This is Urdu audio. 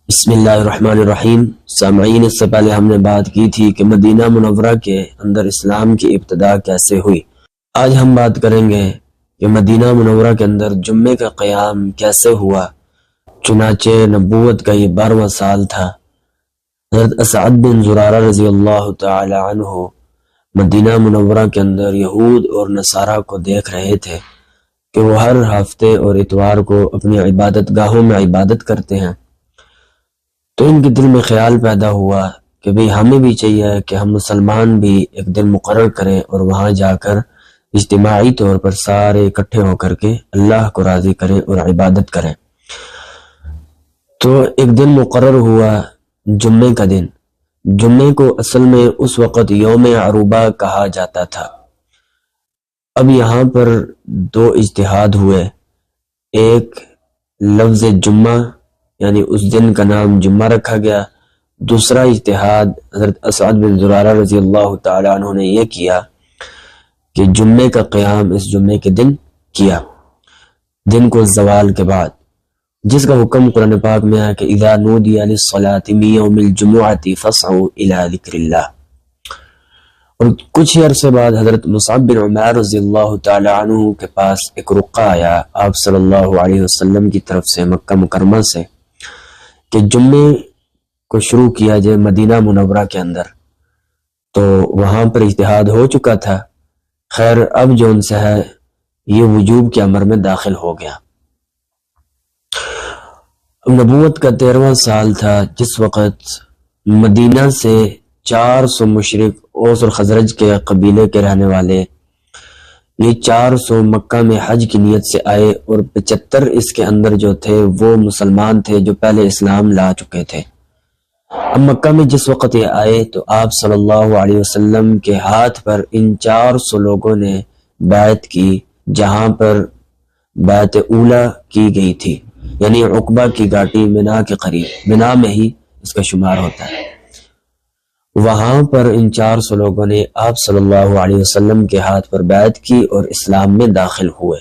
بسم اللہ الرحمن الرحیم۔ سامعین، اس سے پہلے ہم نے بات کی تھی کہ مدینہ منورہ کے اندر اسلام کی ابتدا کیسے ہوئی۔ آج ہم بات کریں گے کہ مدینہ منورہ کے اندر جمعے کا قیام کیسے ہوا۔ چنانچہ نبوت کا یہ 12واں سال تھا۔ حضرت اسعد بن زرارہ رضی اللہ تعالی عنہ مدینہ منورہ کے اندر یہود اور نصارہ کو دیکھ رہے تھے کہ وہ ہر ہفتے اور اتوار کو اپنی عبادت گاہوں میں عبادت کرتے ہیں، تو ان کے دل میں خیال پیدا ہوا کہ بھئی ہمیں بھی چاہیے کہ ہم مسلمان بھی ایک دن مقرر کریں اور وہاں جا کر اجتماعی طور پر سارے اکٹھے ہو کر کے اللہ کو راضی کریں اور عبادت کریں۔ تو ایک دن مقرر ہوا جمعے کا دن۔ جمعے کو اصل میں اس وقت یوم عروبہ کہا جاتا تھا۔ اب یہاں پر دو اجتہاد ہوئے، ایک لفظ جمعہ یعنی اس دن کا نام جمعہ رکھا گیا، دوسرا اجتہاد حضرت اسعد بن زرارہ رضی اللہ تعالی عنہ نے یہ کیا کہ جمعے کا قیام اس جمعے کے دن کیا، دن کو زوال کے بعد، جس کا حکم قرآن پاک میں ہے کہ اذا نودی للصلاة من یوم الجمعۃ فاسعوا الی ذکر اللہ۔ اور کچھ ہی عرصے بعد حضرت مصعب بن عمیر رضی اللہ تعالی عنہ کے پاس ایک رقہ آیا آپ صلی اللہ علیہ وسلم کی طرف سے مکہ مکرمہ سے کہ جمعے کو شروع کیا جائے مدینہ منورہ کے اندر۔ تو وہاں پر اجتہاد ہو چکا تھا، خیر اب جو ان سے ہے یہ وجوب کے امر میں داخل ہو گیا۔ نبوت کا 13واں سال تھا جس وقت مدینہ سے 400 مشرک اوس اور خزرج کے قبیلے کے رہنے والے یہ 400 مکہ میں حج کی نیت سے آئے اور 75 اس کے اندر جو تھے وہ مسلمان تھے جو پہلے اسلام لا چکے تھے۔ اب مکہ میں جس وقت یہ آئے تو آپ صلی اللہ علیہ وسلم کے ہاتھ پر ان 400 لوگوں نے بیعت کی، جہاں پر بیعت اولا کی گئی تھی، یعنی عقبہ کی گھاٹی منا کے قریب، منا میں ہی اس کا شمار ہوتا ہے۔ وہاں پر ان 400 لوگوں نے آپ صلی اللہ علیہ وسلم کے ہاتھ پر بیعت کی اور اسلام میں داخل ہوئے۔